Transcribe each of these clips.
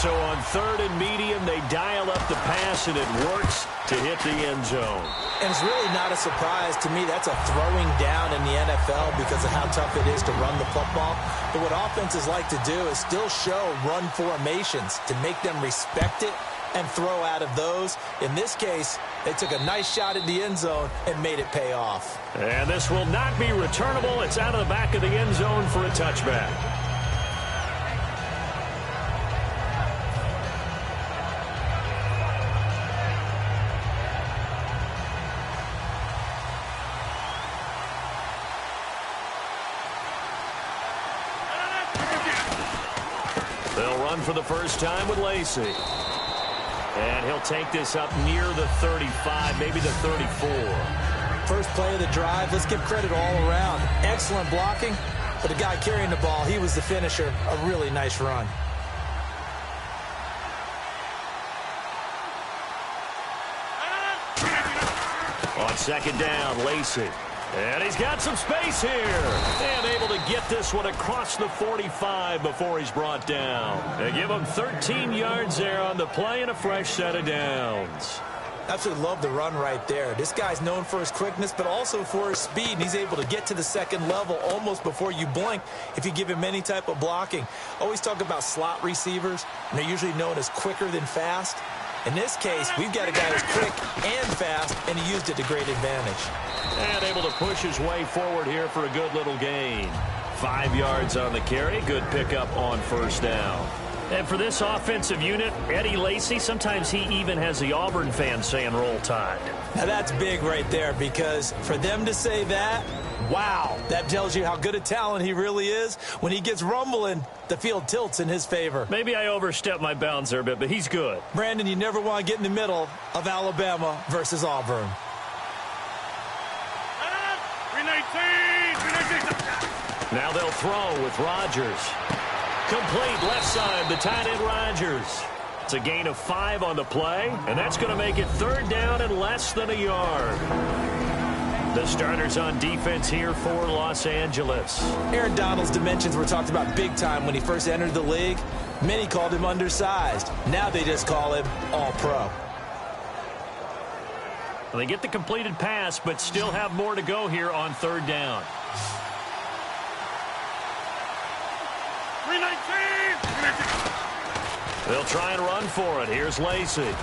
So on 3rd and medium, they dial up the pass, and it works to hit the end zone. And it's really not a surprise to me. That's a throwing down in the NFL because of how tough it is to run the football. But what offenses like to do is still show run formations to make them respect it and throw out of those. In this case, they took a nice shot at the end zone and made it pay off. And this will not be returnable. It's out of the back of the end zone for a touchback. They'll run for the first time with Lacey. And he'll take this up near the 35, maybe the 34. First play of the drive, let's give credit all around. Excellent blocking, but the guy carrying the ball, he was the finisher. A really nice run. On 2nd down, Lacey. And he's got some space here. And able to get this one across the 45 before he's brought down. They give him 13 yards there on the play and a fresh set of downs. Absolutely love the run right there. This guy's known for his quickness, but also for his speed. And he's able to get to the second level almost before you blink if you give him any type of blocking. Always talk about slot receivers, and they're usually known as quicker than fast. In this case, we've got a guy who's quick and fast, and he used it to great advantage. And able to push his way forward here for a good little gain. 5 yards on the carry. Good pickup on 1st down. And for this offensive unit, Eddie Lacy, sometimes he even has the Auburn fans saying roll tide. Now that's big right there, because for them to say that, wow, that tells you how good a talent he really is. When he gets rumbling, the field tilts in his favor. Maybe I overstepped my bounds there a bit, but he's good. Brandon, you never want to get in the middle of Alabama versus Auburn. Now they'll throw with Rodgers. Complete left side, the tight end Rodgers. It's a gain of 5 on the play, and that's going to make it 3rd down and less than a yard. The starters on defense here for Los Angeles. Aaron Donald's dimensions were talked about big time when he first entered the league. Many called him undersized. Now they just call him all-pro. Well, they get the completed pass, but still have more to go here on 3rd down. 319. They'll try and run for it. Here's Lacey.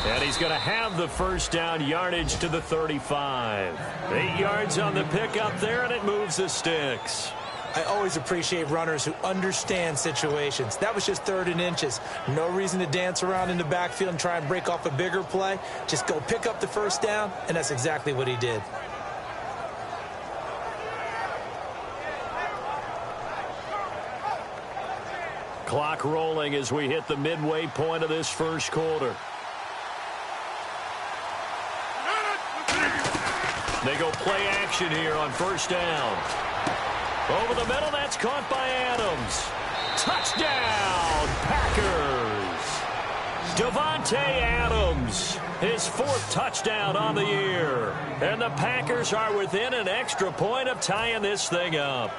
And he's going to have the first down yardage to the 35. 8 yards on the pickup there, and it moves the sticks. I always appreciate runners who understand situations. That was just 3rd and inches. No reason to dance around in the backfield and try and break off a bigger play. Just go pick up the first down, and that's exactly what he did. Clock rolling as we hit the midway point of this first quarter. They go play action here on 1st down. Over the middle, that's caught by Adams. Touchdown, Packers. Davante Adams, his 4th touchdown on the year. And the Packers are within an extra point of tying this thing up.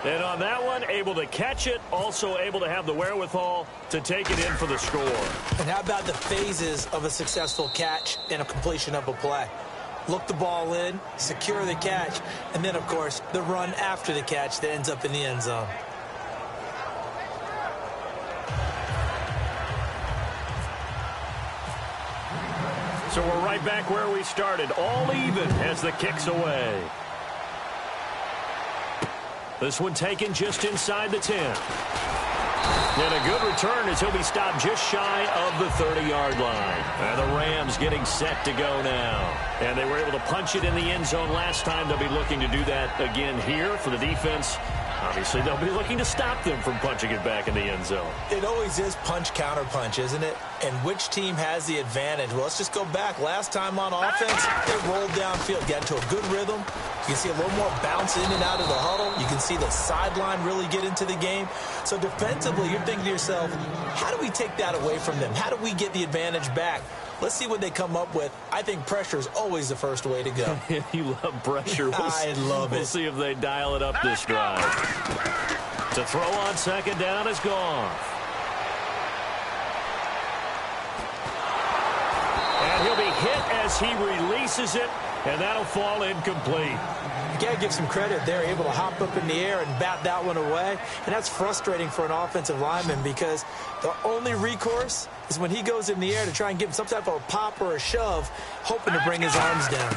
And on that one, able to catch it, also able to have the wherewithal to take it in for the score. And how about the phases of a successful catch and a completion of a play? Look the ball in, secure the catch, and then, of course, the run after the catch that ends up in the end zone. So we're right back where we started, all even as the kick's away. This one taken just inside the 10. And a good return as he'll be stopped just shy of the 30-yard line. And the Rams getting set to go now. And they were able to punch it in the end zone last time. They'll be looking to do that again here for the defense. Obviously, they'll be looking to stop them from punching it back in the end zone. It always is punch-counter-punch, isn't it? And which team has the advantage? Well, let's just go back. Last time on offense, they rolled downfield, got into a good rhythm. You can see a little more bounce in and out of the huddle. You can see the sideline really get into the game. So defensively, you're thinking to yourself, how do we take that away from them? How do we get the advantage back? Let's see what they come up with. I think pressure is always the first way to go. You love pressure. I love it. We'll see if they dial it up this drive. To throw on 2nd down is gone. hit as he releases it, and that'll fall incomplete. You got to give some credit. They're able to hop up in the air and bat that one away. And that's frustrating for an offensive lineman because the only recourse is when he goes in the air to try and give him some type of a pop or a shove, hoping to bring his arms down.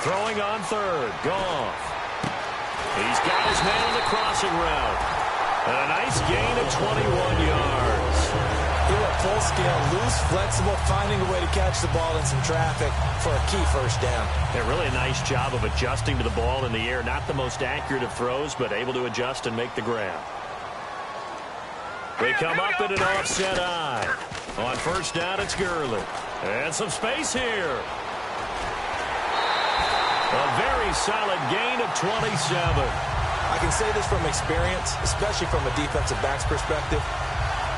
Throwing on third. Goff. He's got his man on the crossing route. And a nice gain of 21 yards. He went full scale, loose, flexible, finding a way to catch the ball in some traffic for a key first down. Yeah, really a nice job of adjusting to the ball in the air. Not the most accurate of throws, but able to adjust and make the grab. They come up in an offset eye. On first down, it's Gurley. And some space here. A very solid gain of 27. I can say this from experience, especially from a defensive back's perspective.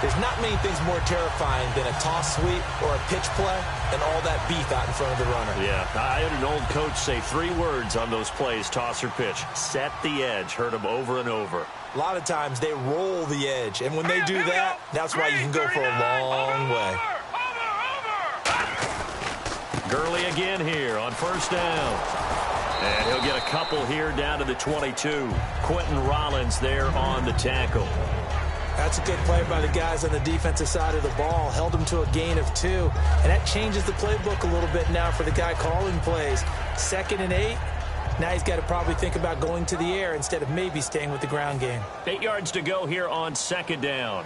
There's not many things more terrifying than a toss sweep or a pitch play and all that beef out in front of the runner. Yeah, I had an old coach say 3 words on those plays, toss or pitch. Set the edge. Heard them over and over. A lot of times they roll the edge, and when they do that, that's why you can go for a long way. Gurley again here on first down. And he'll get a couple here down to the 22. Quentin Rollins there on the tackle. That's a good play by the guys on the defensive side of the ball. Held him to a gain of 2. And that changes the playbook a little bit now for the guy calling plays. 2nd and 8. Now he's got to probably think about going to the air instead of maybe staying with the ground game. 8 yards to go here on 2nd down.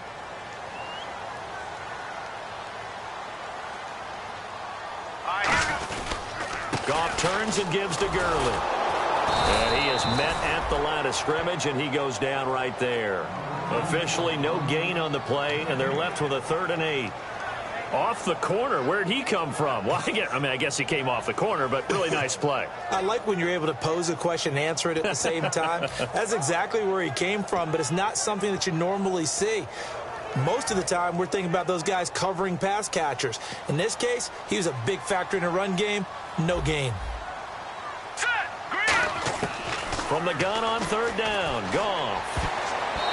Goff turns and gives to Gurley. And he is met at the line of scrimmage, and he goes down right there. Officially no gain on the play, and they're left with a 3rd and 8. Off the corner. Where'd he come from? Well, I guess he came off the corner, but really nice play. I like when you're able to pose a question and answer it at the same time. That's exactly where he came from, but it's not something that you normally see. Most of the time, we're thinking about those guys covering pass catchers. In this case, he was a big factor in a run game. No gain. From the gun on 3rd down, Goff.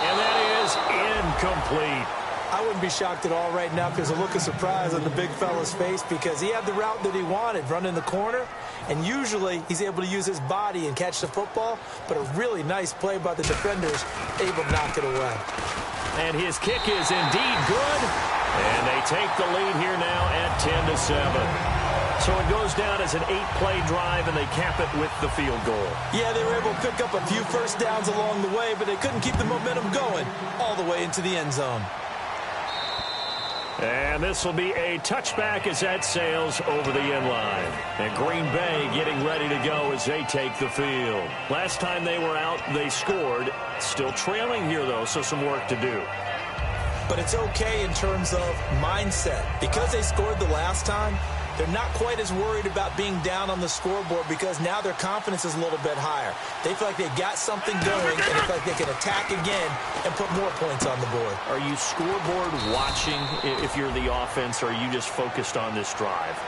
And that is incomplete. I wouldn't be shocked at all right now if there's a look of surprise on the big fella's face because he had the route that he wanted, running the corner, and usually he's able to use his body and catch the football, but a really nice play by the defenders, able to knock it away. And his kick is indeed good, and they take the lead here now at 10-7. So it goes down as an 8-play drive, and they cap it with the field goal. Yeah, they were able to pick up a few first downs along the way, but they couldn't keep the momentum going all the way into the end zone. And this will be a touchback as that sails over the end line. And Green Bay getting ready to go as they take the field. Last time they were out, they scored. Still trailing here, though, so some work to do. But it's okay in terms of mindset. Because they scored the last time, they're not quite as worried about being down on the scoreboard because now their confidence is a little bit higher. They feel like they got something going, and they feel like they can attack again and put more points on the board. Are you scoreboard watching if you're the offense, or are you just focused on this drive?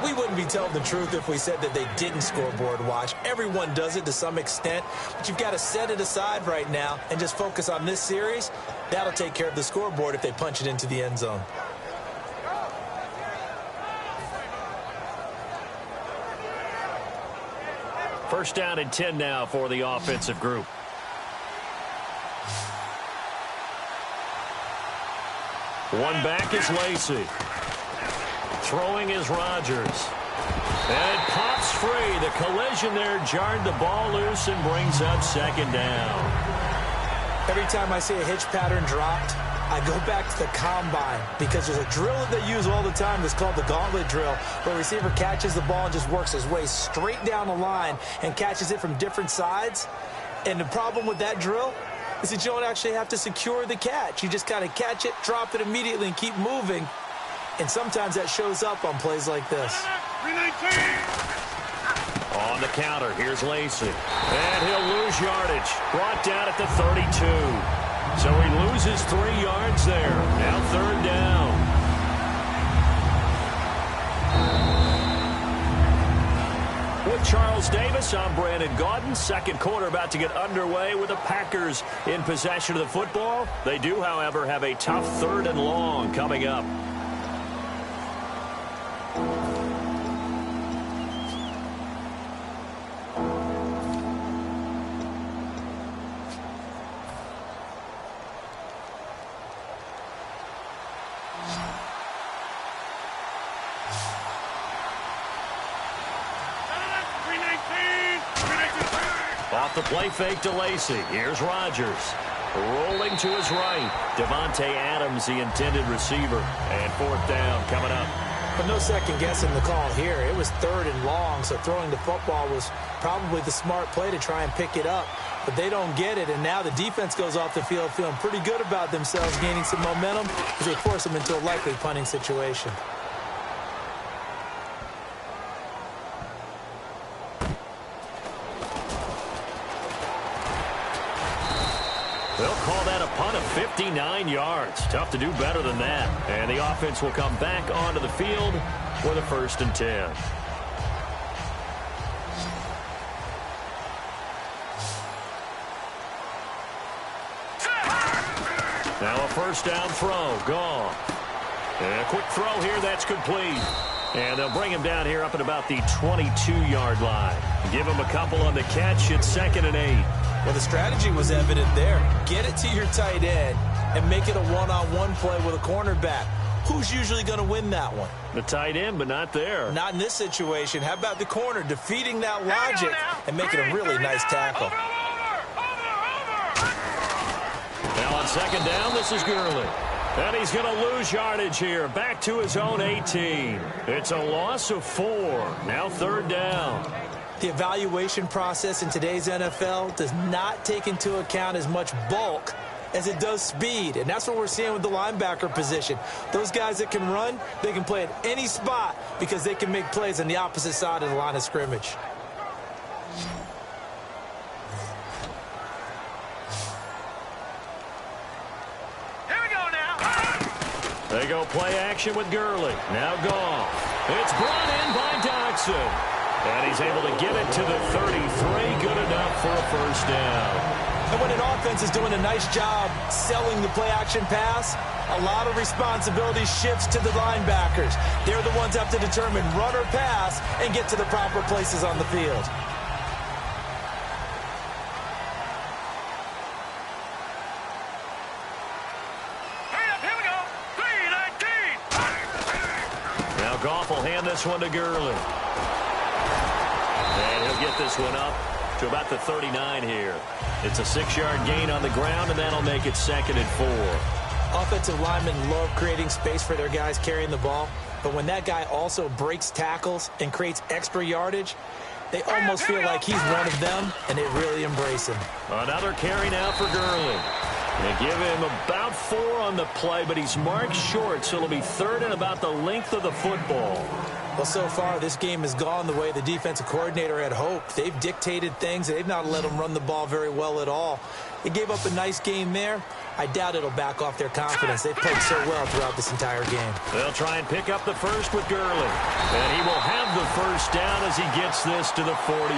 We wouldn't be telling the truth if we said that they didn't scoreboard watch. Everyone does it to some extent, but you've got to set it aside right now and just focus on this series. That'll take care of the scoreboard if they punch it into the end zone. First down and 10 now for the offensive group. One back is Lacy. Throwing is Rodgers. And it pops free. The collision there jarred the ball loose and brings up 2nd down. Every time I see a hitch pattern dropped, I go back to the combine because there's a drill that they use all the time that's called the gauntlet drill, where a receiver catches the ball and just works his way straight down the line and catches it from different sides. And the problem with that drill is that you don't actually have to secure the catch. You just kind of catch it, drop it immediately, and keep moving. And sometimes that shows up on plays like this. On the counter, here's Lacy. And he'll lose yardage. Brought down at the 32. So he loses 3 yards there. Now 3rd down. With Charles Davis, I'm Brandon Gaudin. 2nd quarter about to get underway with the Packers in possession of the football. They do, however, have a tough 3rd and long coming up. Off the play fake to Lacy. Here's Rodgers. Rolling to his right. Davante Adams, the intended receiver. And fourth down coming up. But no second guessing the call here. It was 3rd and long, so throwing the football was probably the smart play to try and pick it up. But they don't get it, and now the defense goes off the field feeling pretty good about themselves, gaining some momentum as they force them into a likely punting situation. They'll call that a punt of 59 yards. Tough to do better than that. And the offense will come back onto the field with a 1st and 10. Now a 1st down throw. Gone. And a quick throw here. That's complete. And they'll bring him down here up at about the 22-yard line. Give him a couple on the catch. It's 2nd and 8. Well, the strategy was evident there. Get it to your tight end and make it a one-on-one play with a cornerback. Who's usually going to win that one? The tight end, but not there. Not in this situation. How about the corner defeating that logic and making a really nice tackle? Now on 2nd down, this is Gurley. And he's going to lose yardage here. Back to his own 18. It's a loss of 4. Now 3rd down. The evaluation process in today's NFL does not take into account as much bulk as it does speed. And that's what we're seeing with the linebacker position. Those guys that can run, they can play at any spot because they can make plays on the opposite side of the line of scrimmage. Here we go now. They go play action with Gurley. Now Goff. It's brought in by Dodson. And he's able to get it to the 33. Good enough for a 1st down. And when an offense is doing a nice job selling the play-action pass, a lot of responsibility shifts to the linebackers. They're the ones that have to determine run or pass and get to the proper places on the field. Here we go. 3-19. Now Goff will hand this one to Gurley. And he'll get this one up to about the 39 here. It's a 6-yard gain on the ground, and that'll make it 2nd and 4. Offensive linemen love creating space for their guys carrying the ball, but when that guy also breaks tackles and creates extra yardage, they almost feel like he's one of them, and they really embrace him. Another carry now for Gurley. They give him about 4 on the play, but he's marked short, so it'll be 3rd and about the length of the football. Well, so far, this game has gone the way the defensive coordinator had hoped. They've dictated things. They've not let them run the ball very well at all. They gave up a nice game there. I doubt it'll back off their confidence. They've played so well throughout this entire game. They'll try and pick up the 1st with Gurley. And he will have the 1st down as he gets this to the 47.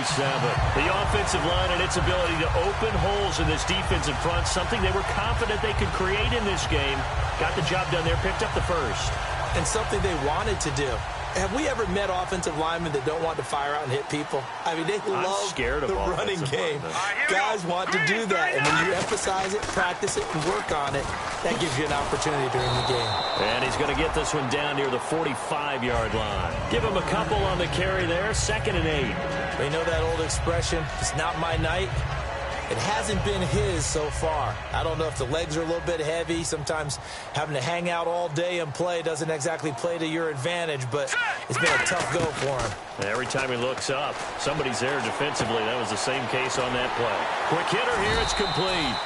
The offensive line and its ability to open holes in this defensive front, something they were confident they could create in this game. Got the job done there, picked up the 1st. And something they wanted to do. Have we ever met offensive linemen that don't want to fire out and hit people? I mean, they love the running game. Guys want to do that, and when you emphasize it, practice it, and work on it, that gives you an opportunity during the game. And he's going to get this one down near the 45-yard line. Give him a couple on the carry there, 2nd and 8. We know that old expression, it's not my night. It hasn't been his so far. I don't know if the legs are a little bit heavy. Sometimes having to hang out all day and play doesn't exactly play to your advantage, but it's been a tough go for him. Every time he looks up, somebody's there defensively. That was the same case on that play. Quick hitter here, it's complete.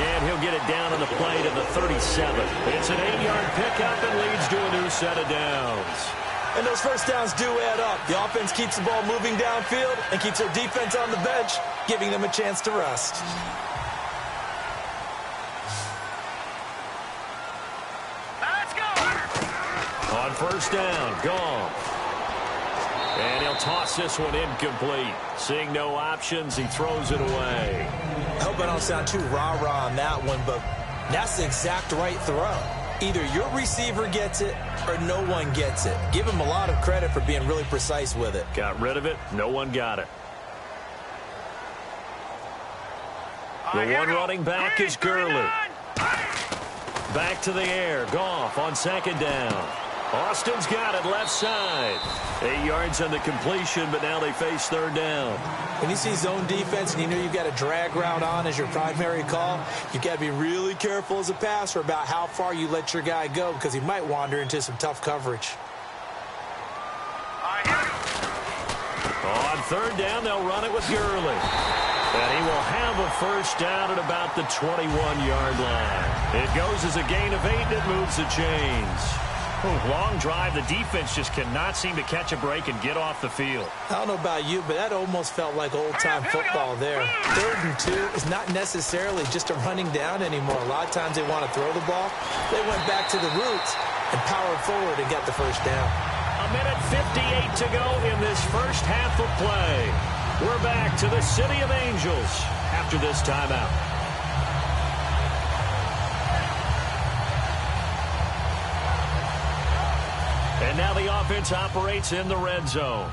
And he'll get it down on the play to the 37. It's an 8-yard pickup and leads to a new set of downs. And those 1st downs do add up. The offense keeps the ball moving downfield and keeps their defense on the bench, giving them a chance to rest. Let's go. On 1st down, gone. And he'll toss this one incomplete. Seeing no options, he throws it away. I hope I don't sound too rah-rah on that one, but that's the exact right throw. Either your receiver gets it or no one gets it. Give him a lot of credit for being really precise with it. Got rid of it. No one got it. The one running back is Gurley. back to the air. Goff on second down. Austin's got it left side. 8 yards on the completion, but now they face third down. When you see zone defense and you know you've got a drag route on as your primary call, you've got to be really careful as a passer about how far you let your guy go because he might wander into some tough coverage. On third down, they'll run it with Gurley. And he will have a first down at about the 21-yard line. It goes as a gain of 8, and it moves the chains. Long drive. The defense just cannot seem to catch a break and get off the field. I don't know about you, but that almost felt like old-time football there. 3rd and 2 is not necessarily just a running down anymore. A lot of times they want to throw the ball. They went back to the roots and powered forward and got the first down. A minute 58 to go in this first half of play. We're back to the City of Angels after this timeout. And now the offense operates in the red zone.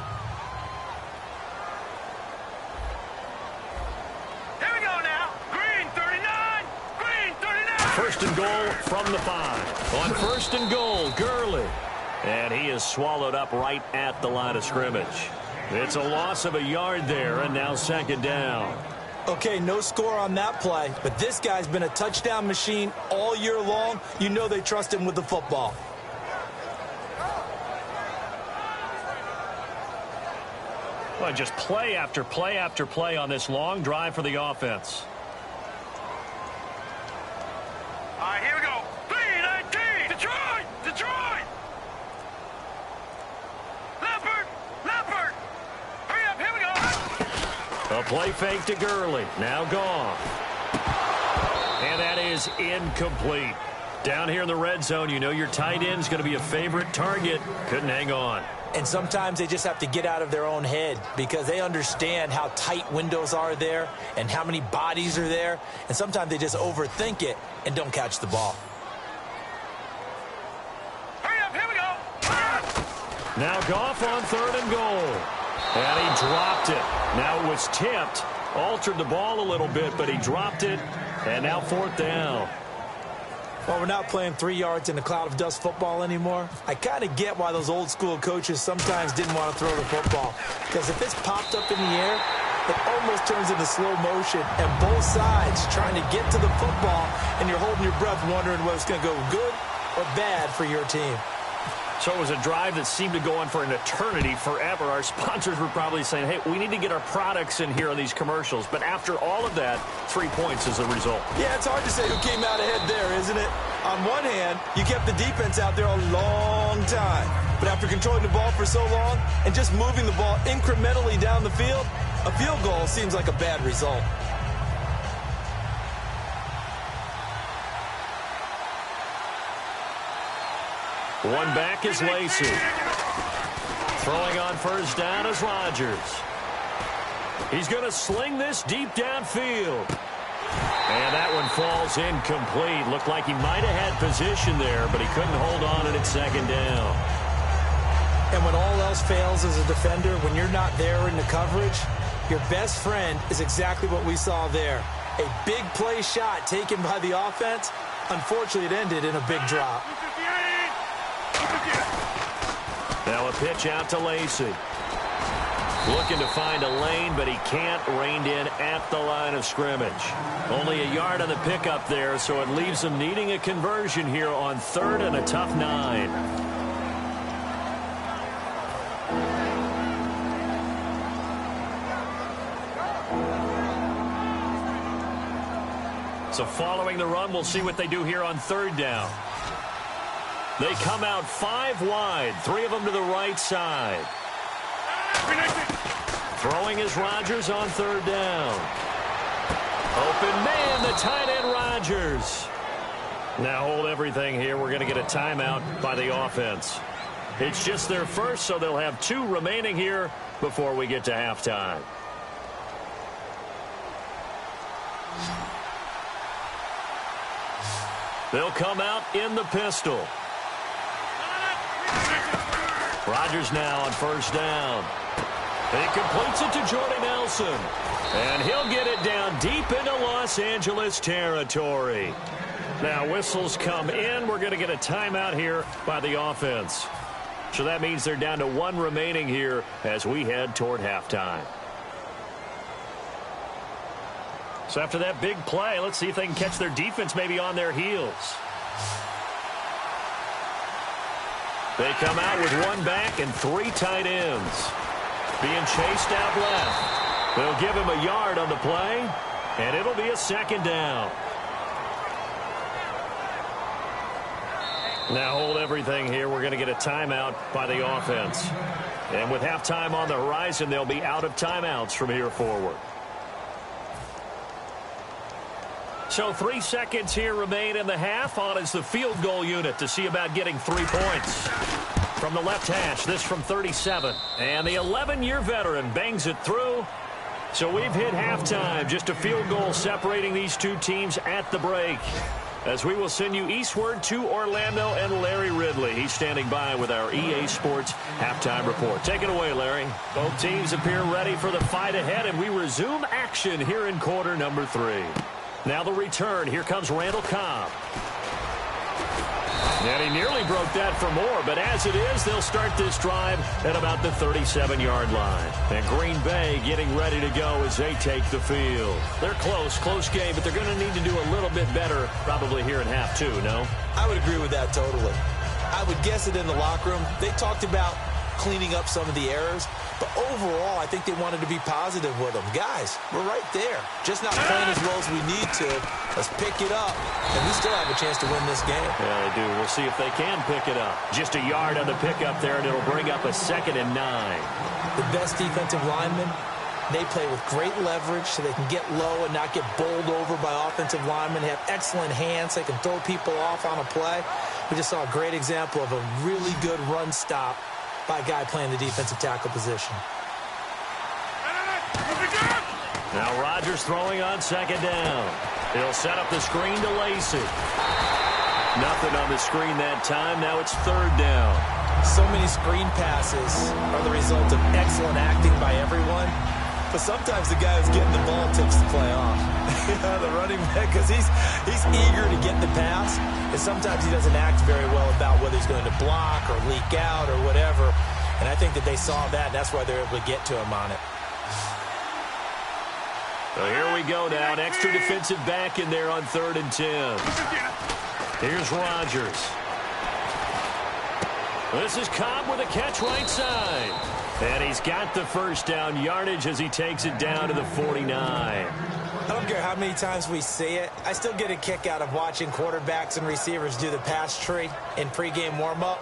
Here we go now. Green 39. Green 39. First and goal from the 5. On first and goal, Gurley. And he is swallowed up right at the line of scrimmage. It's a loss of a yard there, and now second down. Okay, no score on that play, but this guy's been a touchdown machine all year long. You know they trust him with the football. Well, just play after play after play on this long drive for the offense. All right, here we go. 3-19. Detroit. Detroit. Leopard. Leopard. Hurry up. Here we go. A play fake to Gurley. Now Goff. And that is incomplete. Down here in the red zone, you know your tight end's going to be a favorite target. Couldn't hang on. And sometimes they just have to get out of their own head because they understand how tight windows are there and how many bodies are there. And sometimes they just overthink it and don't catch the ball. Hurry up. Here we go. Now Goff on third and goal. And he dropped it. Now it was tipped. Altered the ball a little bit, but he dropped it. And now fourth down. Well, we're not playing 3 yards in a cloud of dust football anymore. I kind of get why those old school coaches sometimes didn't want to throw the football. Because if it's popped up in the air, it almost turns into slow motion. And both sides trying to get to the football, and you're holding your breath wondering whether it's going to go good or bad for your team. So it was a drive that seemed to go on for an eternity, forever. Our sponsors were probably saying, hey, we need to get our products in here on these commercials. But after all of that, 3 points is the result. Yeah, it's hard to say who came out ahead there, isn't it? On one hand, you kept the defense out there a long time. But after controlling the ball for so long and just moving the ball incrementally down the field, a field goal seems like a bad result. One back is Lacey. Throwing on first down is Rodgers. He's going to sling this deep downfield. And that one falls incomplete. Looked like he might have had position there, but he couldn't hold on and it's second down. And when all else fails as a defender, when you're not there in the coverage, your best friend is exactly what we saw there. A big play shot taken by the offense. Unfortunately, it ended in a big drop. Now a pitch out to Lacey. Looking to find a lane, but he can't. Reined in at the line of scrimmage. Only a yard on the pickup there, so it leaves him needing a conversion here on third and a tough 9. So following the run, we'll see what they do here on third down. They come out 5 wide, 3 of them to the right side. Throwing is Rodgers on third down. Open man, the tight end Rodgers. Now hold everything here. We're going to get a timeout by the offense. It's just their first, so they'll have 2 remaining here before we get to halftime. They'll come out in the pistol. Rodgers now on first down. He completes it to Jordy Nelson. And he'll get it down deep into Los Angeles territory. Now whistles come in. We're going to get a timeout here by the offense. So that means they're down to 1 remaining here as we head toward halftime. So after that big play, let's see if they can catch their defense maybe on their heels. They come out with 1 back and 3 tight ends. Being chased out left. They'll give him a yard on the play, and it'll be a 2nd down. Now hold everything here. We're going to get a timeout by the offense. And with halftime on the horizon, they'll be out of timeouts from here forward. So 3 seconds here remain in the half. On is the field goal unit to see about getting 3 points. From the left hash, this from 37. And the 11-year veteran bangs it through. So we've hit halftime. Just a field goal separating these 2 teams at the break. As we will send you eastward to Orlando and Larry Ridley. He's standing by with our EA Sports halftime report. Take it away, Larry. Both teams appear ready for the fight ahead, and we resume action here in quarter number 3. Now the return. Here comes Randall Cobb. And he nearly broke that for more, but as it is, they'll start this drive at about the 37-yard line. And Green Bay getting ready to go as they take the field. They're close game, but they're going to need to do a little bit better probably here in half 2, no? I would agree with that totally. I would guess it in the locker room. They talked about cleaning up some of the errors, but overall, I think they wanted to be positive with them. Guys, we're right there. Just not playing as well as we need to. Let's pick it up, and we still have a chance to win this game. Yeah, they do. We'll see if they can pick it up. Just a yard on the pickup there, and it'll bring up a 2nd and 9. The best defensive linemen, they play with great leverage so they can get low and not get bowled over by offensive linemen. They have excellent hands. They can throw people off on a play. We just saw a great example of a really good run stop by a guy playing the defensive tackle position. Now Rodgers throwing on 2nd down. He'll set up the screen to Lacy. Nothing on the screen that time. Now it's 3rd down. So many screen passes are the result of excellent acting by everyone. But sometimes the guy who's getting the ball tips the play off. The running back, because he's eager to get the pass. And sometimes he doesn't act very well about whether he's going to block or leak out or whatever. And I think that they saw that, and that's why they're able to get to him on it. So here we go now. An extra defensive back in there on 3rd and 10. Here's Rodgers. This is Cobb with a catch right side. And he's got the 1st down yardage as he takes it down to the 49. I don't care how many times we see it. I still get a kick out of watching quarterbacks and receivers do the pass tree in pregame warm-up.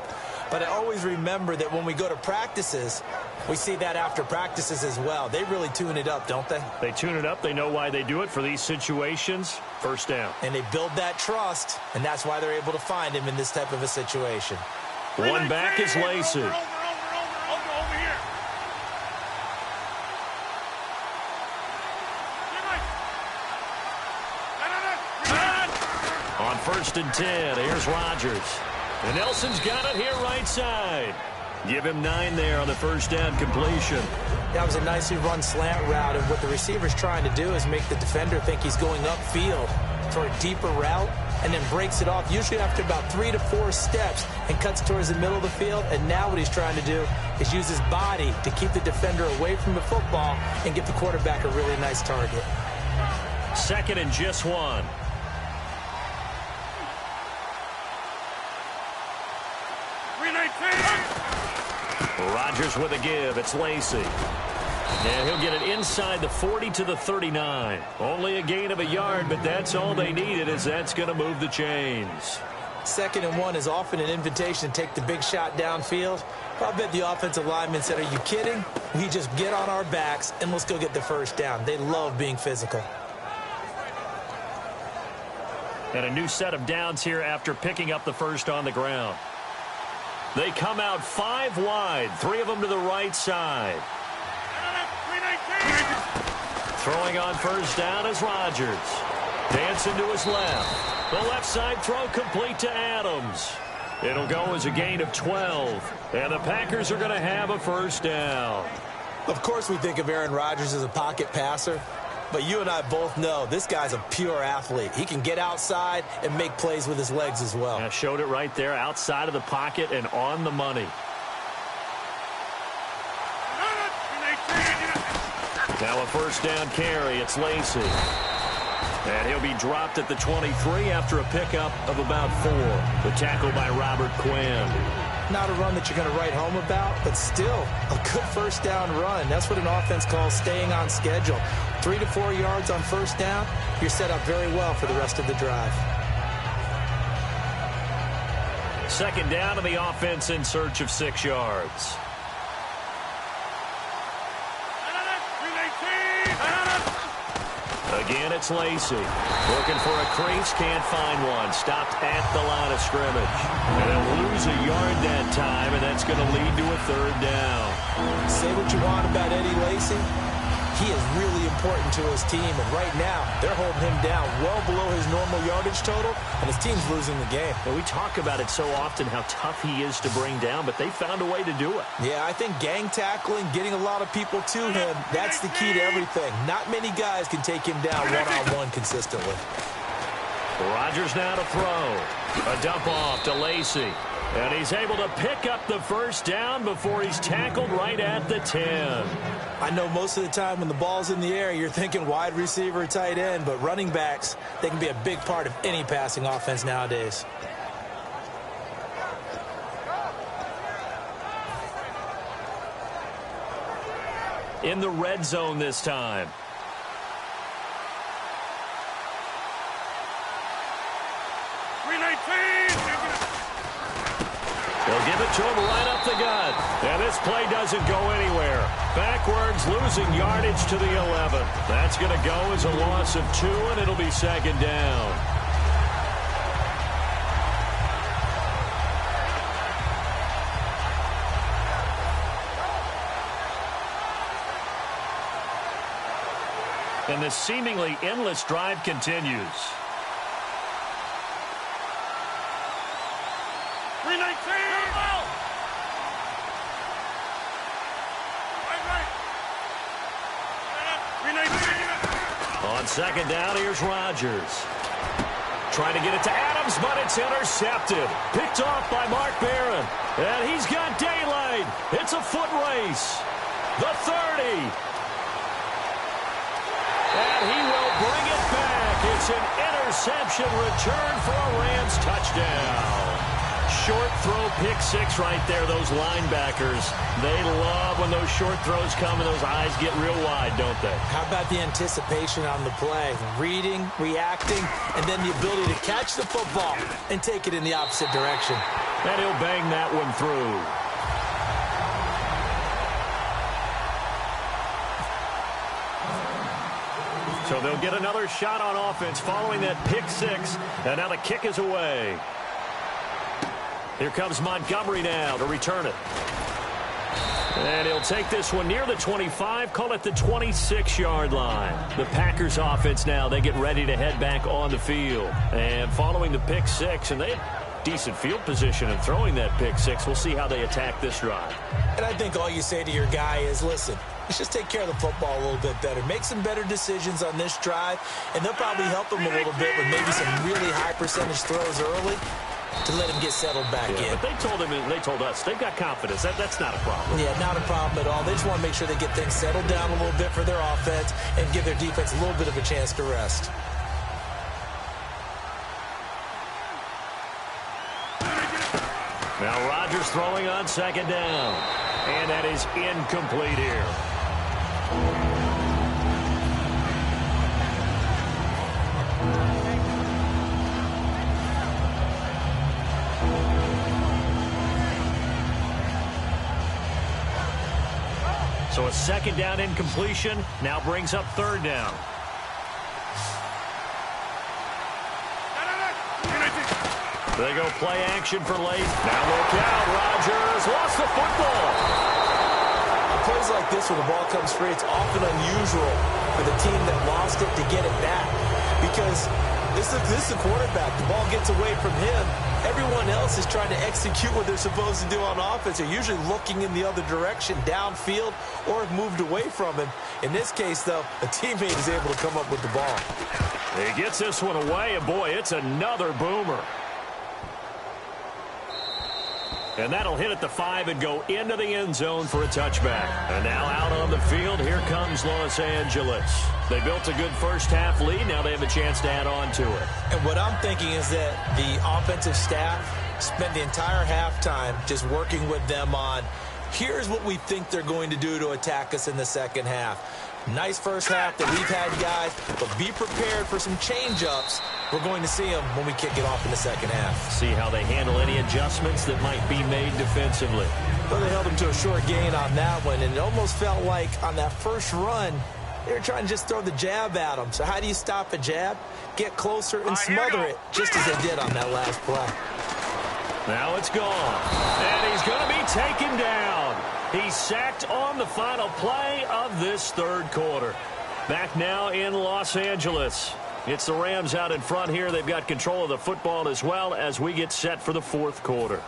But I always remember that when we go to practices, we see that after practices as well. They really tune it up, don't they? They tune it up. They know why they do it for these situations. 1st down. And they build that trust, and that's why they're able to find him in this type of a situation. 1 back is Lacy. On 1st and 10, here's Rodgers. And Nelson's got it here right side. Give him 9 there on the 1st down completion. That was a nicely run slant route, and what the receiver's trying to do is make the defender think he's going upfield for a deeper route, and then breaks it off, usually after about 3 to 4 steps, and cuts towards the middle of the field. And now what he's trying to do is use his body to keep the defender away from the football and get the quarterback a really nice target. 2nd and just 1. Rodgers with a give. It's Lacy. And he'll get it inside the 40 to the 39. Only a gain of a yard, but that's all they needed, as that's going to move the chains. 2nd and 1 is often an invitation to take the big shot downfield. I bet the offensive lineman said, are you kidding? We just get on our backs and let's go get the 1st down. They love being physical. And a new set of downs here after picking up the 1st on the ground. They come out 5 wide, 3 of them to the right side. Throwing on 1st down is Rodgers. Dancing to his left. The left side throw complete to Adams. It'll go as a gain of 12. And the Packers are going to have a 1st down. Of course we think of Aaron Rodgers as a pocket passer. But you and I both know this guy's a pure athlete. He can get outside and make plays with his legs as well. Yeah, showed it right there, outside of the pocket and on the money. Now a first down carry. It's Lacy. And he'll be dropped at the 23 after a pickup of about 4. The tackle by Robert Quinn. Not a run that you're going to write home about, but still a good first down run. That's what an offense calls staying on schedule. 3 to 4 yards on first down, you're set up very well for the rest of the drive. Second down, and the offense in search of 6 yards. Again, it's Lacy. Looking for a crease, can't find one. Stopped at the line of scrimmage. And they'll lose a yard that time, and that's going to lead to a third down. Say what you want about Eddie Lacy. He is really important to his team, and right now they're holding him down well below his normal yardage total, and his team's losing the game. And we talk about it so often, how tough he is to bring down, but they found a way to do it. Yeah, I think gang tackling, getting a lot of people to him, that's the key to everything. Not many guys can take him down one-on-one consistently. Rodgers now to throw. A dump off to Lacy. And he's able to pick up the first down before he's tackled right at the 10. I know most of the time when the ball's in the air, you're thinking wide receiver, tight end, but running backs, they can be a big part of any passing offense nowadays. In the red zone this time. They'll give it to him right up the gut. And this play doesn't go anywhere. Backwards, losing yardage to the 11. That's going to go as a loss of 2, and it'll be second down. And this seemingly endless drive continues. On second down, here's Rodgers. Trying to get it to Adams, but it's intercepted. Picked off by Mark Barron. And he's got daylight. It's a foot race. The 30. And he will bring it back. It's an interception return for a Rams touchdown. Short throw, pick 6 right there. Those linebackers, they love when those short throws come and those eyes get real wide, don't they? How about the anticipation on the play? Reading, reacting, and then the ability to catch the football and take it in the opposite direction. And he'll bang that one through. So they'll get another shot on offense following that pick 6. And now the kick is away. Here comes Montgomery now to return it. And he'll take this one near the 25, call it the 26-yard line. The Packers offense now, they get ready to head back on the field. And following the pick 6, and they had decent field position in throwing that pick 6. We'll see how they attack this drive. And I think all you say to your guy is, listen, let's just take care of the football a little bit better. Make some better decisions on this drive, and they'll probably help him a little bit with maybe some really high percentage throws early to let him get settled back in. But they told us they've got confidence. That's not a problem. Yeah, not a problem at all. They just want to make sure they get things settled down a little bit for their offense and give their defense a little bit of a chance to rest. Now Rodgers throwing on second down. And that is incomplete here. So a second down incompletion now brings up third down. They go play action for late. Now look out, Rodgers lost the football. On plays like this, when the ball comes free, it's often unusual for the team that lost it to get it back. Because this is the quarterback. The ball gets away from him. Everyone everyone else is trying to execute what they're supposed to do on offense. They're usually looking in the other direction, downfield, or have moved away from him. In this case, though, a teammate is able to come up with the ball. He gets this one away, and boy, it's another boomer. And that'll hit at the 5 and go into the end zone for a touchback. And now out on the field, here comes Los Angeles. They built a good first-half lead. Now they have a chance to add on to it. And what I'm thinking is that the offensive staff spent the entire halftime just working with them on, here's what we think they're going to do to attack us in the second half. Nice first half that we've had, guys, but be prepared for some change-ups. We're going to see them when we kick it off in the second half. See how they handle any adjustments that might be made defensively. Well, they held them to a short gain on that one, and it almost felt like on that first run, they were trying to just throw the jab at them. So how do you stop a jab? Get closer and smother it, just as they did on that last play. Now it's gone, and he's going to be taken down. He's sacked on the final play of this third quarter. Back now in Los Angeles. It's the Rams out in front here. They've got control of the football as well as we get set for the fourth quarter.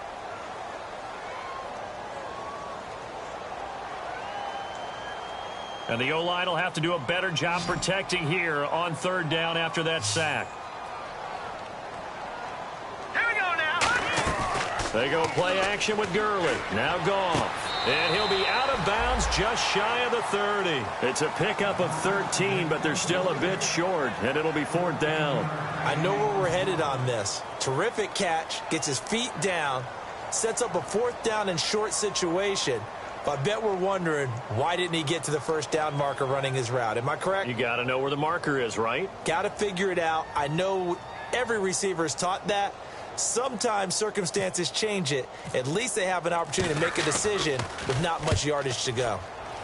And the O-line will have to do a better job protecting here on third down after that sack. Here we go now. They go play action with Gurley. Now gone. And he'll be out of bounds just shy of the 30. It's a pickup of 13, but they're still a bit short, and it'll be fourth down. I know where we're headed on this. Terrific catch, gets his feet down, sets up a fourth down and short situation. But I bet we're wondering, why didn't he get to the first down marker running his route? Am I correct? You got to know where the marker is, right? Got to figure it out. I know every receiver is taught that. Sometimes circumstances change it. At least they have an opportunity to make a decision with not much yardage to go.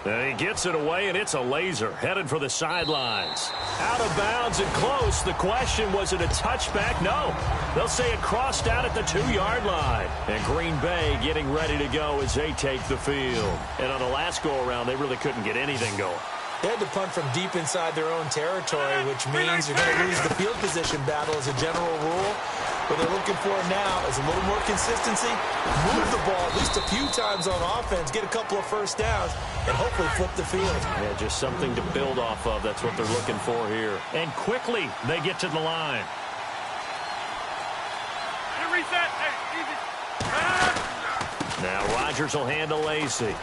And he gets it away, and it's a laser headed for the sidelines. Out of bounds and close. The question, was it a touchback? No. They'll say it crossed out at the 2-yard line. And Green Bay getting ready to go as they take the field. And on the last go-around, they really couldn't get anything going. They had to punt from deep inside their own territory, which means you're going to lose the field position battle as a general rule. What they're looking for now is a little more consistency, move the ball at least a few times on offense, get a couple of first downs, and hopefully flip the field. Yeah, just something to build off of. That's what they're looking for here. And quickly, they get to the line. Reset. Hey, easy. Now Rodgers will handle Lacey.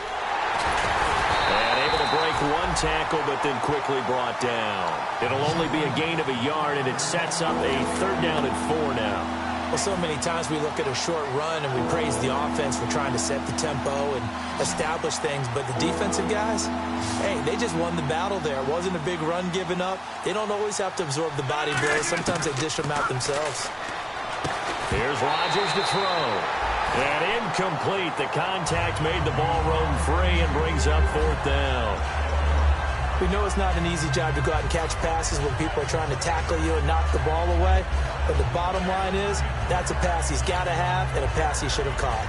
And able to break one tackle, but then quickly brought down. It'll only be a gain of a yard, and it sets up a third down and 4 now. Well, so many times we look at a short run and we praise the offense for trying to set the tempo and establish things, but the defensive guys, hey, they just won the battle there. It wasn't a big run given up. They don't always have to absorb the body blows. Sometimes they dish them out themselves. Here's Rodgers to throw. And incomplete. The contact made the ball roam free and brings up fourth down. We know it's not an easy job to go out and catch passes when people are trying to tackle you and knock the ball away. But the bottom line is, that's a pass he's got to have and a pass he should have caught.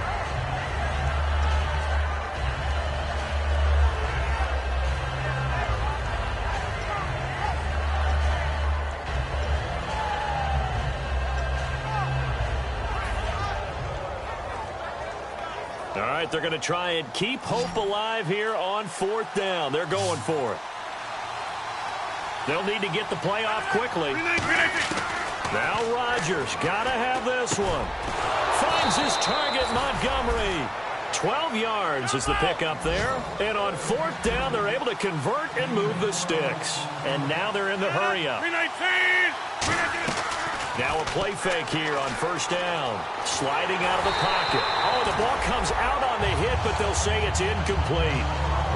All right, they're going to try and keep hope alive here on fourth down. They're going for it. They'll need to get the play off quickly. Now Rodgers got to have this one. Finds his target, Montgomery. 12 yards is the pickup there. And on fourth down, they're able to convert and move the sticks. And now they're in the hurry-up. Now a play fake here on first down. Sliding out of the pocket. Oh, the ball comes out on the hit, but they'll say it's incomplete.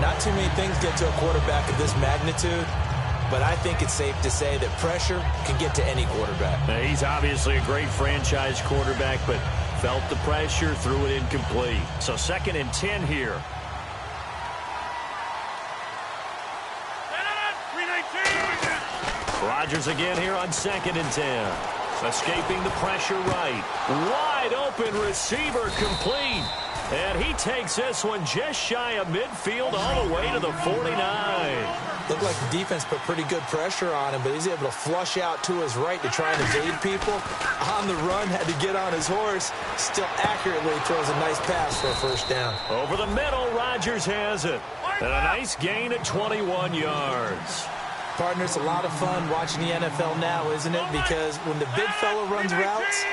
Not too many things get to a quarterback of this magnitude, but I think it's safe to say that pressure can get to any quarterback. Now, he's obviously a great franchise quarterback, but felt the pressure, threw it incomplete. So 2nd and 10 here. Rodgers again here on 2nd and 10. Escaping the pressure right. Wide open receiver complete. And he takes this one just shy of midfield all the way to the 49. Looked like the defense put pretty good pressure on him, but he's able to flush out to his right to try and evade people. On the run, had to get on his horse. Still accurately throws a nice pass for a first down. Over the middle, Rodgers has it. And a nice gain at 21 yards. Partner, it's a lot of fun watching the NFL now, isn't it? Because when the big fella runs routes,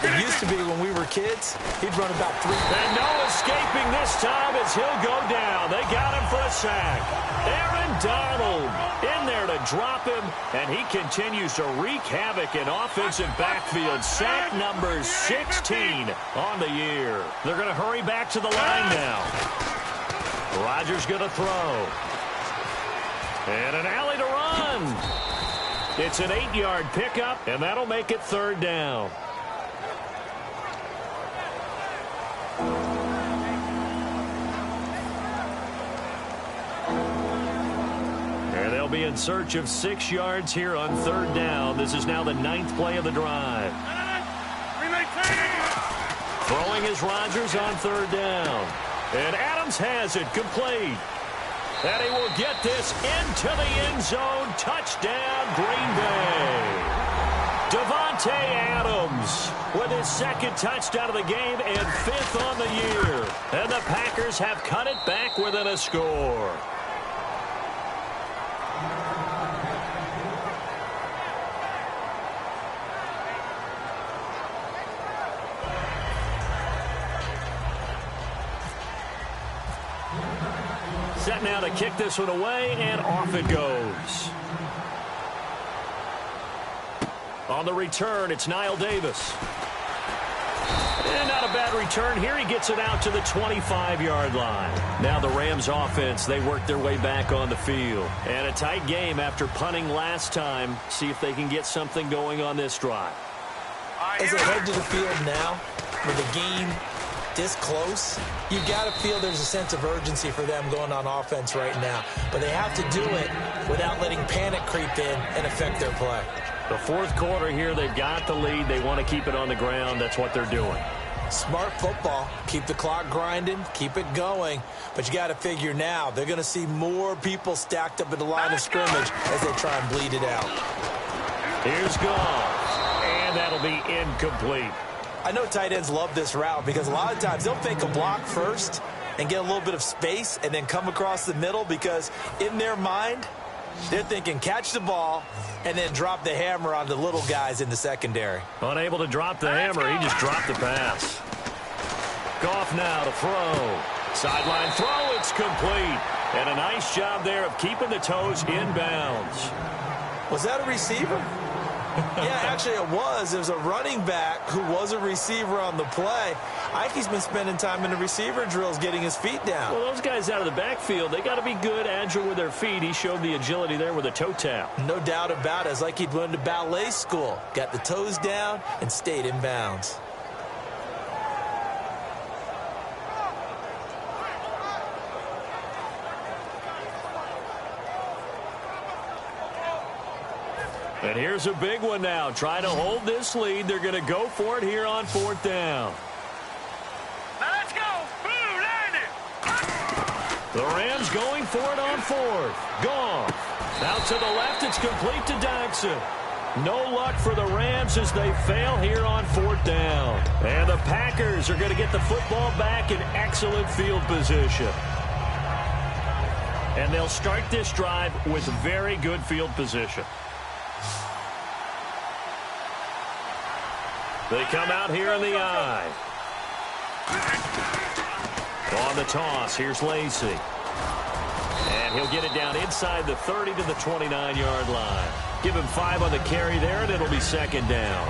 it used to be when we were kids, he'd run about 3. And no escaping this time as he'll go down. They got him for a sack. Aaron Donald in there to drop him, and he continues to wreak havoc in offensive backfield. Sack number 16 on the year. They're going to hurry back to the line now. Rodgers going to throw. And an alley to run. It's an 8-yard pickup, and that'll make it third down. And they'll be in search of 6 yards here on third down. This is now the 9th play of the drive. Throwing is Rodgers on third down. And Adams has it complete. And he will get this into the end zone. Touchdown, Green Bay. Davante Adams with his 2nd touchdown of the game and 5th on the year. And the Packers have cut it back within a score. Set now to kick this one away, and off it goes. On the return, it's Niall Davis. And not a bad return here. He gets it out to the 25-yard line. Now the Rams offense, they work their way back on the field. And a tight game after punting last time. See if they can get something going on this drive. As they head to the field now, with the game this close, you got to feel there's a sense of urgency for them going on offense right now. But they have to do it without letting panic creep in and affect their play. The 4th quarter here, they've got the lead. They want to keep it on the ground. That's what they're doing. Smart football. Keep the clock grinding. Keep it going. But you got to figure now, they're going to see more people stacked up at the line of scrimmage as they try and bleed it out. Here's Goff. And that'll be incomplete. I know tight ends love this route because a lot of times they'll fake a block first and get a little bit of space and then come across the middle because in their mind, they're thinking catch the ball and then drop the hammer on the little guys in the secondary. Unable to drop the hammer, he just dropped the pass. Goff now to throw. Sideline throw, it's complete. And a nice job there of keeping the toes inbounds. Was that a receiver? Yeah, actually it was. There's a running back who was a receiver on the play. Ike's been spending time in the receiver drills getting his feet down. Well, those guys out of the backfield, they got to be good, agile with their feet. He showed the agility there with a toe tap. No doubt about it. It's like he'd went to ballet school. Got the toes down and stayed in bounds. And here's a big one now. Trying to hold this lead. They're going to go for it here on 4th down. Now let's go. Blue landed. The Rams going for it on 4th. Goff. Out to the left. It's complete to Dodson. No luck for the Rams as they fail here on 4th down. And the Packers are going to get the football back in excellent field position. And they'll start this drive with very good field position. They come out here in the eye. On the toss, here's Lacy. And he'll get it down inside the 30 to the 29-yard line. Give him 5 on the carry there, and it'll be 2nd down.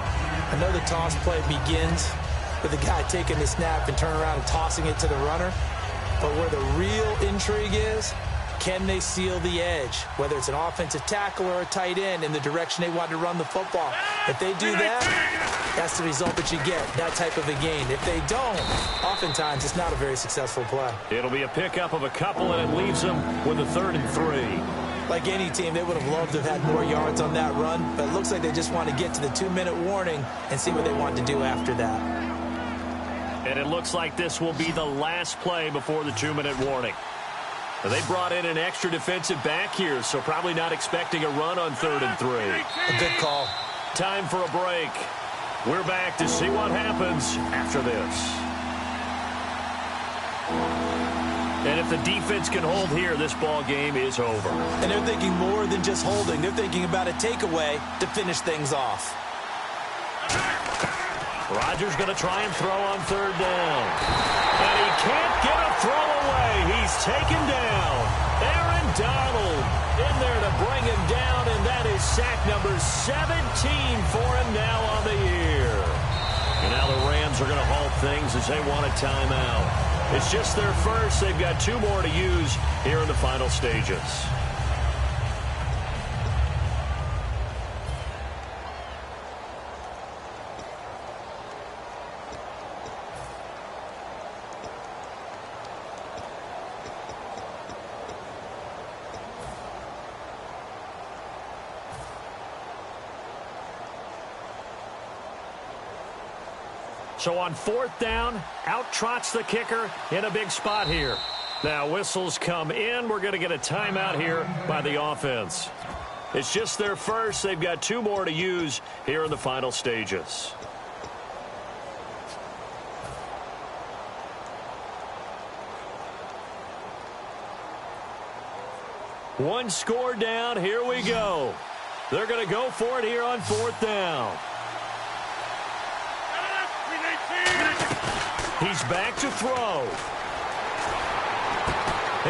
I know the toss play begins with the guy taking the snap and turning around and tossing it to the runner. But where the real intrigue is, can they seal the edge, whether it's an offensive tackle or a tight end in the direction they want to run the football? If they do that, that's the result that you get, that type of a gain. If they don't, oftentimes it's not a very successful play. It'll be a pickup of a couple, and it leaves them with a 3rd and 3. Like any team, they would have loved to have had more yards on that run, but it looks like they just want to get to the 2-minute warning and see what they want to do after that. And it looks like this will be the last play before the 2-minute warning. They brought in an extra defensive back here, so probably not expecting a run on 3rd and 3. A good call. Time for a break. We're back to see what happens after this. And if the defense can hold here, this ball game is over. And they're thinking more than just holding. They're thinking about a takeaway to finish things off. Rodgers going to try and throw on 3rd down. And he can't get a throw away. He's taken down. Aaron Donald in there to bring him down, and that is sack number 17 for him now on the year. And now the Rams are going to halt things as they want a timeout. It's just their first. They've got 2 more to use here in the final stages. So on 4th down, out trots the kicker in a big spot here. Now whistles come in. We're going to get a timeout here by the offense. It's just their first. They've got 2 more to use here in the final stages. One score down. Here we go. They're going to go for it here on 4th down. He's back to throw.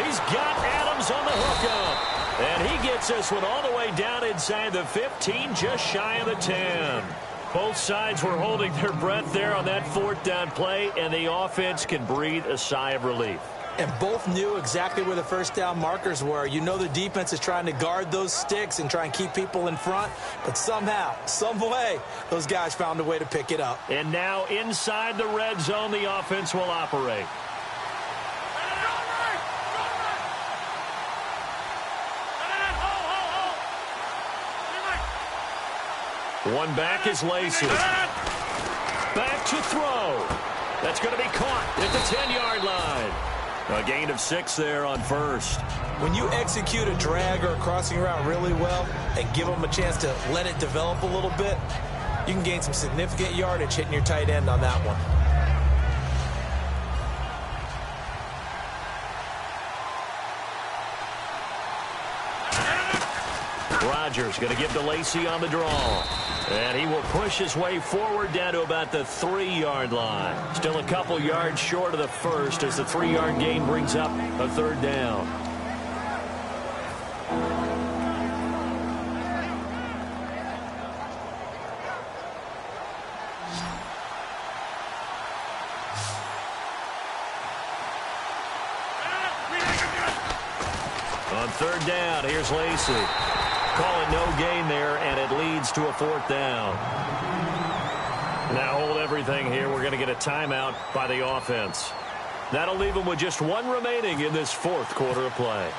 He's got Adams on the hookup. And he gets this one all the way down inside the 15, just shy of the 10. Both sides were holding their breath there on that 4th down play, and the offense can breathe a sigh of relief. And both knew exactly where the 1st down markers were. You know the defense is trying to guard those sticks and try and keep people in front. But somehow, some way, those guys found a way to pick it up. And now inside the red zone, the offense will operate. One back is Lacey. Back to throw. That's going to be caught at the 10-yard line. A gain of 6 there on 1st. When you execute a drag or a crossing route really well and give them a chance to let it develop a little bit, you can gain some significant yardage hitting your tight end on that one. Rodgers going to give to Lacey on the draw. And he will push his way forward down to about the 3-yard line. Still a couple yards short of the 1st as the 3-yard gain brings up a 3rd down. On 3rd down, here's Lacey. Call it no gain there, and it leads to a 4th down. Now hold everything here. We're going to get a timeout by the offense. That'll leave them with just 1 remaining in this 4th quarter of play.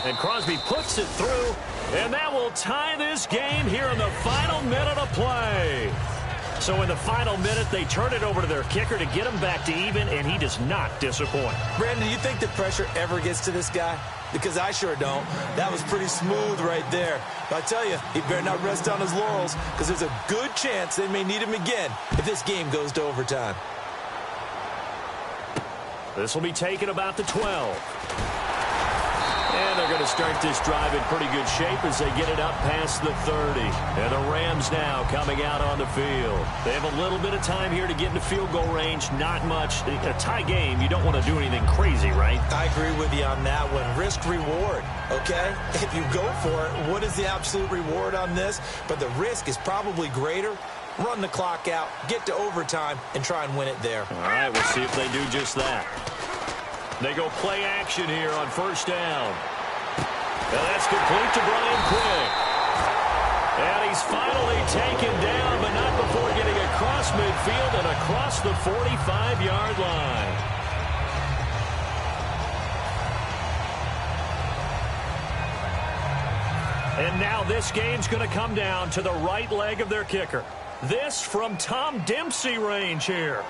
And Crosby puts it through, and that will tie this game here in the final minute of play. So in the final minute, they turn it over to their kicker to get him back to even, and he does not disappoint. Brandon, do you think the pressure ever gets to this guy? Because I sure don't. That was pretty smooth right there. But I tell you, he better not rest on his laurels, because there's a good chance they may need him again if this game goes to overtime. This will be taken about the 12. And they're going to start this drive in pretty good shape as they get it up past the 30. And the Rams now coming out on the field. They have a little bit of time here to get into field goal range. Not much. A tie game, you don't want to do anything crazy, right? I agree with you on that one. Risk-reward, okay? If you go for it, what is the absolute reward on this? But the risk is probably greater. Run the clock out, get to overtime, and try and win it there. All right, we'll see if they do just that. They go play action here on 1st down. And that's complete to Brian Quick. And he's finally taken down, but not before getting across midfield and across the 45-yard line. And now this game's going to come down to the right leg of their kicker. This from Tom Dempsey range here.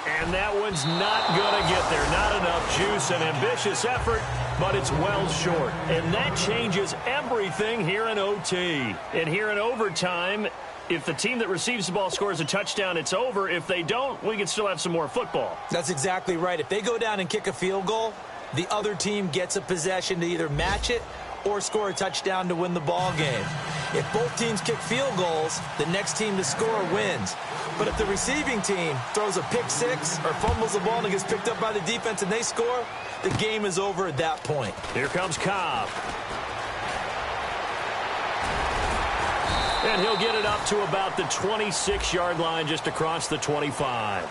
And that one's not going to get there. Not enough juice. An ambitious effort, but it's well short. And that changes everything here in OT. And here in overtime, if the team that receives the ball scores a touchdown, it's over. If they don't, we can still have some more football. That's exactly right. If they go down and kick a field goal, the other team gets a possession to either match it or score a touchdown to win the ball game. If both teams kick field goals, the next team to score wins. But if the receiving team throws a pick six or fumbles the ball and it gets picked up by the defense and they score, the game is over at that point. Here comes Cobb. And he'll get it up to about the 26-yard line, just across the 25.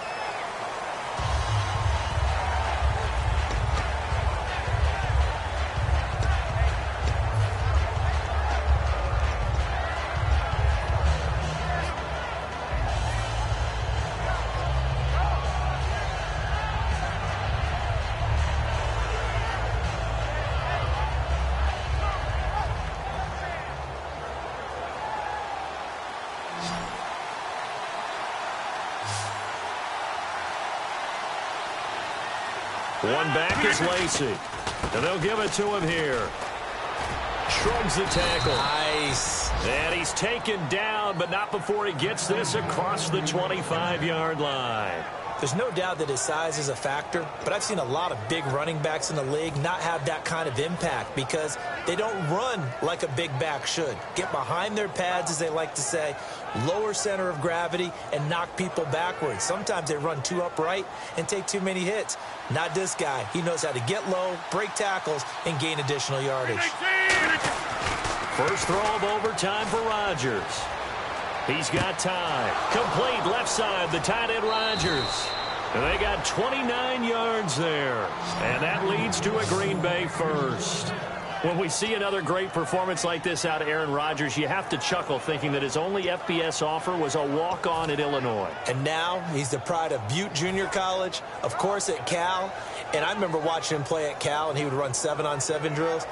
One back is Lacey. And they'll give it to him here. Shrugs the tackle. Nice. And he's taken down, but not before he gets this across the 25-yard line. There's no doubt that his size is a factor, but I've seen a lot of big running backs in the league not have that kind of impact because they don't run like a big back should. Get behind their pads, as they like to say, lower center of gravity, and knock people backwards. Sometimes they run too upright and take too many hits. Not this guy. He knows how to get low, break tackles, and gain additional yardage. First throw of overtime for Rodgers. He's got time. Complete left side, the tight end Rodgers. And they got 29 yards there. And that leads to a Green Bay first. When we see another great performance like this out of Aaron Rodgers, you have to chuckle thinking that his only FBS offer was a walk-on at Illinois. And now he's the pride of Butte Junior College, of course at Cal. And I remember watching him play at Cal, and he would run 7-on-7 drills.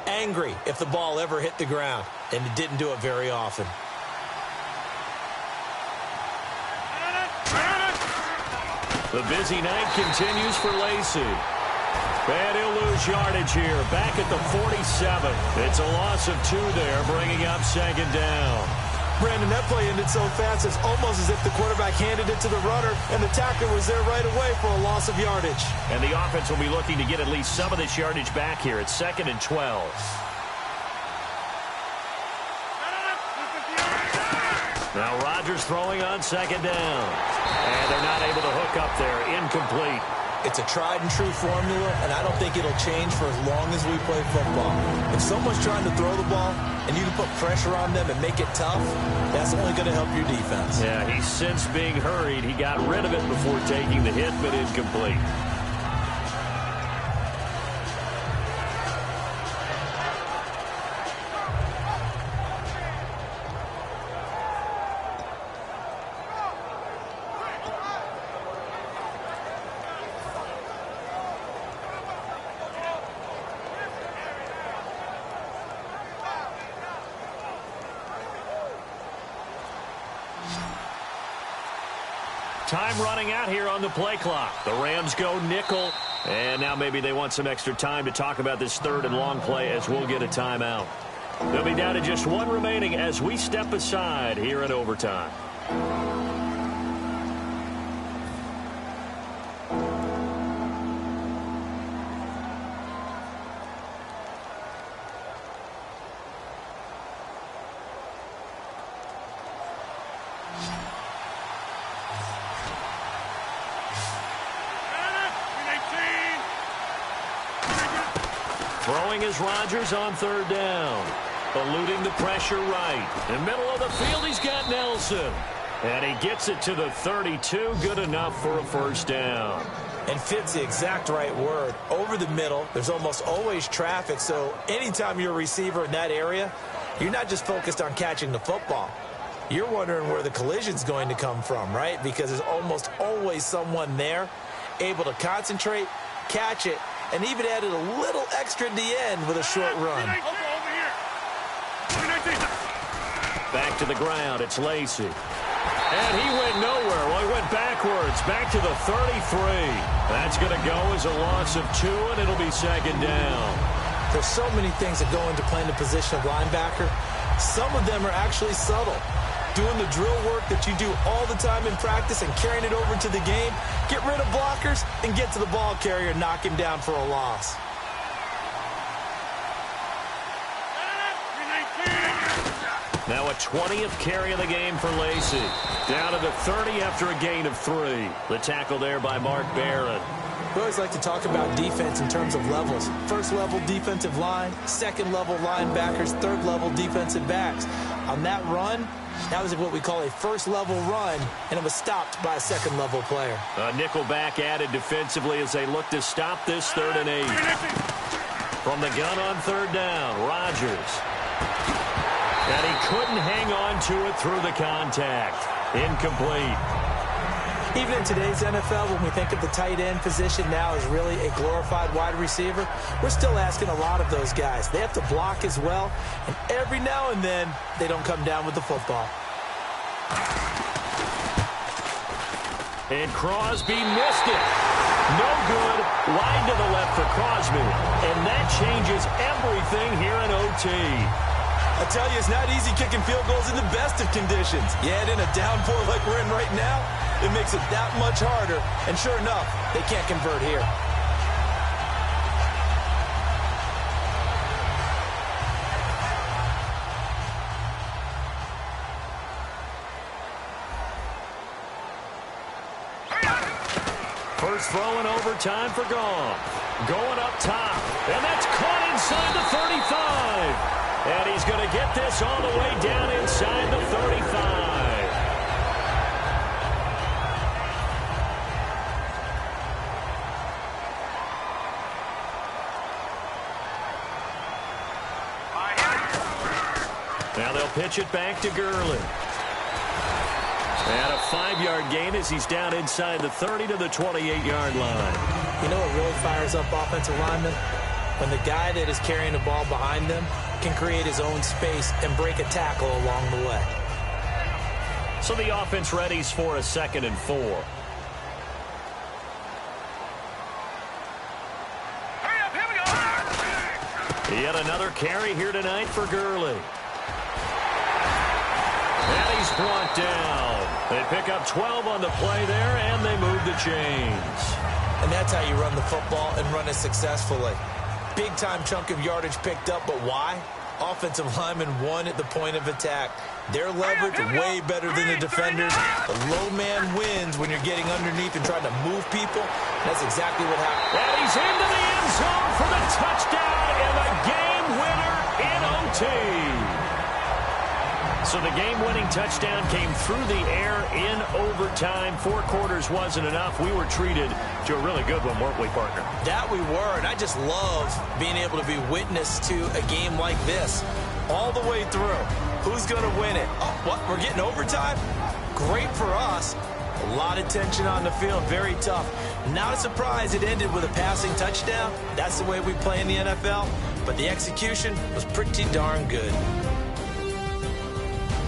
Angry if the ball ever hit the ground, and it didn't do it very often. The busy night continues for Lacey. And he'll lose yardage here, back at the 47. It's a loss of 2 there, bringing up second down. Brandon, that play ended so fast, it's almost as if the quarterback handed it to the runner, and the tackler was there right away for a loss of yardage. And the offense will be looking to get at least some of this yardage back here. It's 2nd and 12. Now Rodgers throwing on second down. And they're not able to hook up there. Incomplete. It's a tried-and-true formula, and I don't think it'll change for as long as we play football. If someone's trying to throw the ball and you can put pressure on them and make it tough, that's only going to help your defense. Yeah, he's since being hurried. He got rid of it before taking the hit, but incomplete. Time running out here on the play clock. The Rams go nickel, and now maybe they want some extra time to talk about this 3rd and long play as we'll get a timeout. They'll be down to just 1 remaining as we step aside here in overtime. Throwing is Rodgers on 3rd down. Eluding the pressure right. In the middle of the field, he's got Nelson. And he gets it to the 32. Good enough for a first down. And fits the exact right word. Over the middle, there's almost always traffic. So anytime you're a receiver in that area, you're not just focused on catching the football. You're wondering where the collision's going to come from, right? Because there's almost always someone there able to concentrate, catch it, and even added a little extra at the end with a short run. Over here. Back to the ground. It's Lacy. And he went nowhere. Well, he went backwards. Back to the 33. That's going to go as a loss of 2, and it'll be second down. There's so many things that go into playing the position of linebacker. Some of them are actually subtle. Doing the drill work that you do all the time in practice and carrying it over to the game. Get rid of blockers and get to the ball carrier and knock him down for a loss. Now a 20th carry of the game for Lacy. Down to the 30 after a gain of 3. The tackle there by Mark Barron. We always like to talk about defense in terms of levels. First level defensive line, second level linebackers, third level defensive backs. On that run, that was what we call a first level run, and it was stopped by a second level player. A nickel back added defensively as they look to stop this 3rd and 8. From the gun on 3rd down, Rodgers. And he couldn't hang on to it through the contact. Incomplete. Even in today's NFL, when we think of the tight end position now as really a glorified wide receiver, we're still asking a lot of those guys. They have to block as well, and every now and then, they don't come down with the football. And Crosby missed it. No good. Wide to the left for Crosby. And that changes everything here in OT. I tell you, it's not easy kicking field goals in the best of conditions. Yet in a downpour like we're in right now, it makes it that much harder. And sure enough, they can't convert here. First throw in overtime for Goff. Going up top. And that's caught inside the 35. And he's going to get this all the way down inside the 35. Now they'll pitch it back to Gurley. And a 5-yard gain as he's down inside the 30 to the 28-yard line. You know what really fires up offensive linemen? When the guy that is carrying the ball behind them can create his own space and break a tackle along the way. So the offense readies for a 2nd and 4. Yet another carry here tonight for Gurley. And he's brought down. They pick up 12 on the play there, and they move the chains. And that's how you run the football and run it successfully. Big-time chunk of yardage picked up, but why? Offensive linemen won at the point of attack. Their leverage way better than the defenders. The low man wins when you're getting underneath and trying to move people. That's exactly what happened. And he's into the end zone for the touchdown and a game winner in OT. So the game-winning touchdown came through the air in overtime. 4 quarters wasn't enough. We were treated to a really good one, weren't we, partner? That we were, and I just love being able to be witness to a game like this all the way through. Who's going to win it? Oh, what? We're getting overtime? Great for us. A lot of tension on the field, very tough. Not a surprise it ended with a passing touchdown. That's the way we play in the NFL, but the execution was pretty darn good.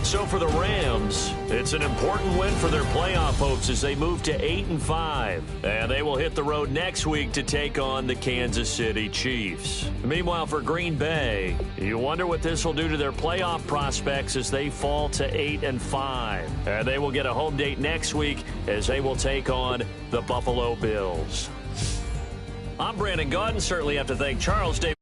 So for the Rams, it's an important win for their playoff hopes as they move to 8-5. And they will hit the road next week to take on the Kansas City Chiefs. Meanwhile, for Green Bay, you wonder what this will do to their playoff prospects as they fall to 8-5. And they will get a home date next week as they will take on the Buffalo Bills. I'm Brandon Gaudin. Certainly have to thank Charles Davis.